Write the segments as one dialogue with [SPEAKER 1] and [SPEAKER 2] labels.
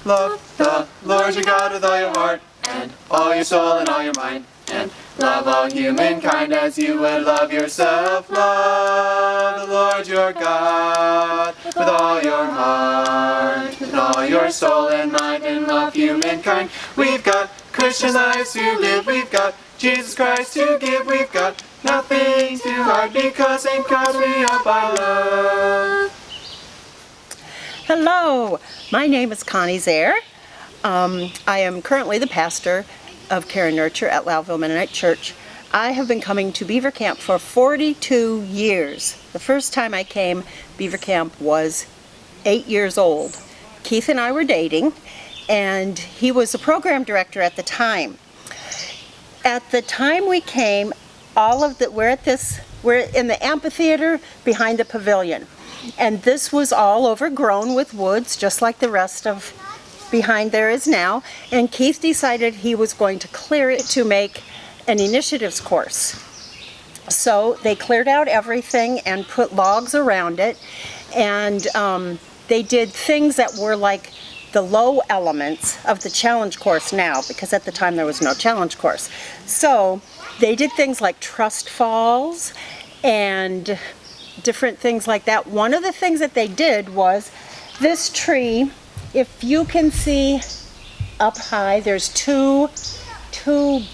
[SPEAKER 1] Love the Lord your God with all your heart, and all your soul and all your mind, and love all humankind as you would love yourself. Love the Lord your God with all your heart, with all your soul and mind, and love humankind. We've got Christian lives to live, we've got Jesus Christ to give, we've got nothing to hide, because in Christ we are by love.
[SPEAKER 2] Hello, my name is Connie Zehr. I am currently the pastor of Care and Nurture at Loudville Mennonite Church. I have been coming to Beaver Camp for 42 years. The first time I came, Beaver Camp was 8 years old. Keith and I were dating, and he was the program director at the time. At the time we came, we're in the amphitheater behind the pavilion. And this was all overgrown with woods, just like the rest of behind there is now. And Keith decided he was going to clear it to make an initiatives course. So they cleared out everything and put logs around it. And they did things that were like the low elements of the challenge course now, because at the time there was no challenge course. So they did things like trust falls and different things like that. One of the things that they did was this tree, if you can see up high, there's two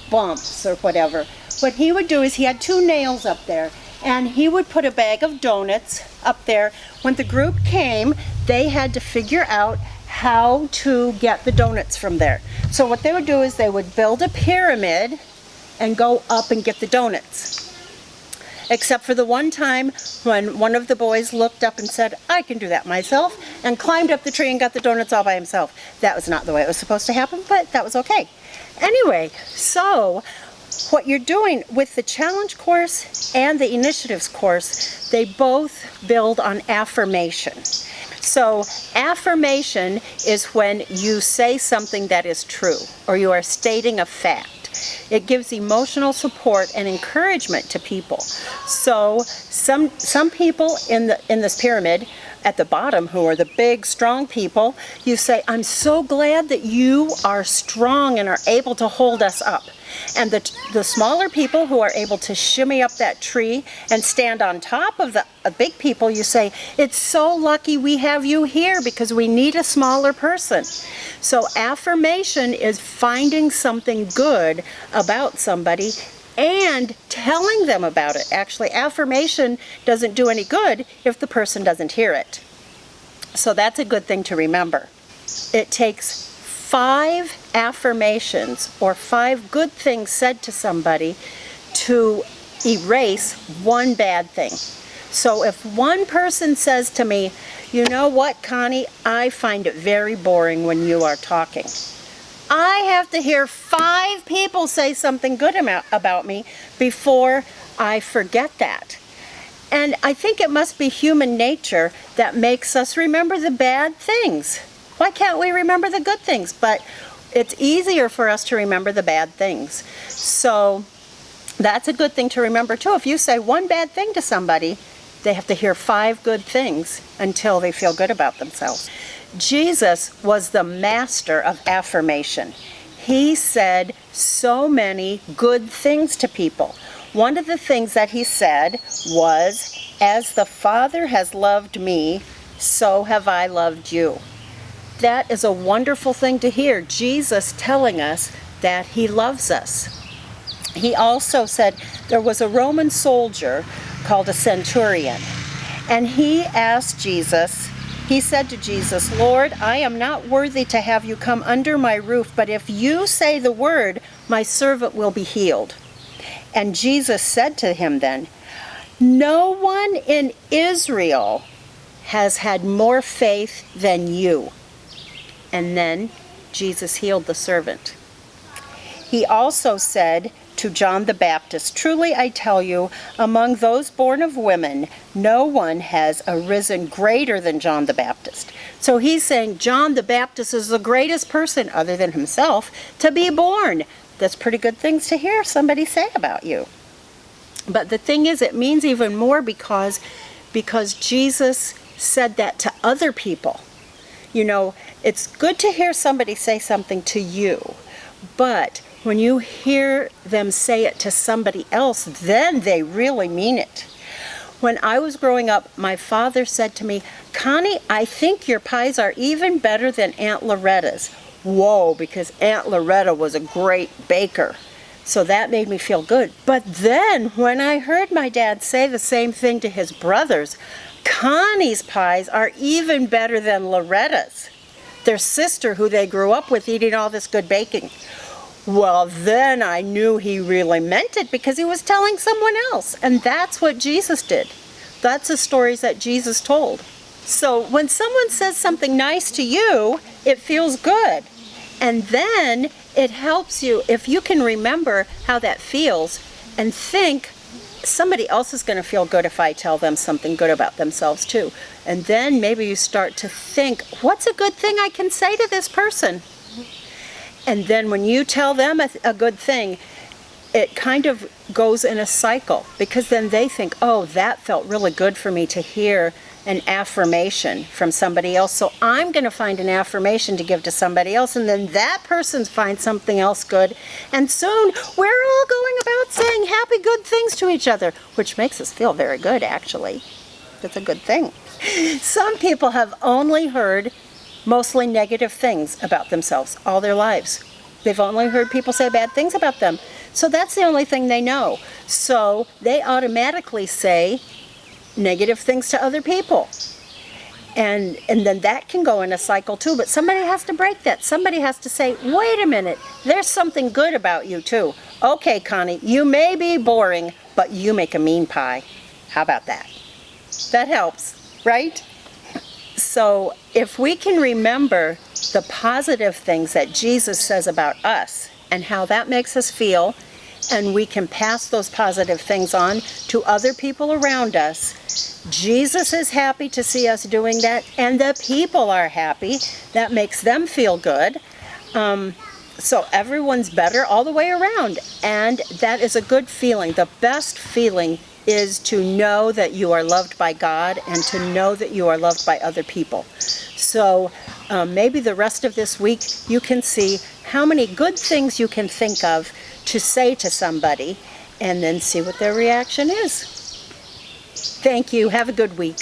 [SPEAKER 2] bumps or whatever. What he would do is he had 2 nails up there, and he would put a bag of donuts up there. When the group came, they had to figure out how to get the donuts from there. So what they would do is they would build a pyramid and go up and get the donuts. Except for the one time when one of the boys looked up and said, I can do that myself, and climbed up the tree and got the donuts all by himself. That was not the way it was supposed to happen, but that was okay. Anyway, so what you're doing with the challenge course and the initiatives course, they both build on affirmation. So affirmation is when you say something that is true, or you are stating a fact. It gives emotional support and encouragement to people. So some people in this pyramid at the bottom, who are the big, strong people, you say, I'm so glad that you are strong and are able to hold us up. And the smaller people who are able to shimmy up that tree and stand on top of the big people, you say, it's so lucky we have you here because we need a smaller person. So affirmation is finding something good about somebody and telling them about it. Actually, affirmation doesn't do any good if the person doesn't hear it. So that's a good thing to remember. It takes 5 affirmations or 5 good things said to somebody to erase one bad thing. So if one person says to me, you know what, Connie, I find it very boring when you are talking. I have to hear 5 people say something good about me before I forget that. And I think it must be human nature that makes us remember the bad things. Why can't we remember the good things? But it's easier for us to remember the bad things. So that's a good thing to remember too. If you say one bad thing to somebody, they have to hear 5 good things until they feel good about themselves. Jesus was the master of affirmation. He said so many good things to people. One of the things that he said was, as the Father has loved me, so have I loved you. That is a wonderful thing to hear, Jesus telling us that he loves us. He also said there was a Roman soldier called a centurion, and he asked Jesus, he said to Jesus, Lord, I am not worthy to have you come under my roof, but if you say the word, my servant will be healed. And Jesus said to him then, no one in Israel has had more faith than you. And then Jesus healed the servant. He also said to John the Baptist, truly I tell you, among those born of women, no one has arisen greater than John the Baptist. So he's saying John the Baptist is the greatest person, other than himself, to be born. That's pretty good things to hear somebody say about you. But the thing is, it means even more because Jesus said that to other people. You know, it's good to hear somebody say something to you, but when you hear them say it to somebody else, then they really mean it. When I was growing up, my father said to me, "Connie, I think your pies are even better than Aunt Loretta's." Whoa, because Aunt Loretta was a great baker. So that made me feel good. But then when I heard my dad say the same thing to his brothers, Connie's pies are even better than Loretta's, their sister who they grew up with eating all this good baking. Well, then I knew he really meant it because he was telling someone else. And that's what Jesus did. That's the stories that Jesus told. So when someone says something nice to you, it feels good. And then it helps you, if you can remember how that feels and think, somebody else is going to feel good if I tell them something good about themselves too. And then maybe you start to think, what's a good thing I can say to this person? And then when you tell them a good thing, it kind of goes in a cycle, because then they think, oh, that felt really good for me to hear an affirmation from somebody else, so I'm going to find an affirmation to give to somebody else, and then that person finds something else good, and soon we're all going about saying happy good things to each other, which makes us feel very good, actually. That's a good thing. Some people have only heard mostly negative things about themselves all their lives. They've only heard people say bad things about them. So that's the only thing they know. So they automatically say negative things to other people. And then that can go in a cycle too, but somebody has to break that. Somebody has to say, wait a minute, there's something good about you too. Okay, Connie, you may be boring, but you make a mean pie. How about that? That helps, right? So if we can remember the positive things that Jesus says about us and how that makes us feel, and we can pass those positive things on to other people around us, Jesus is happy to see us doing that, and the people are happy. That makes them feel good. So everyone's better all the way around, and that is a good feeling. The best feeling is to know that you are loved by God and to know that you are loved by other people. So maybe the rest of this week you can see how many good things you can think of to say to somebody, and then see what their reaction is. Thank you. Have a good week.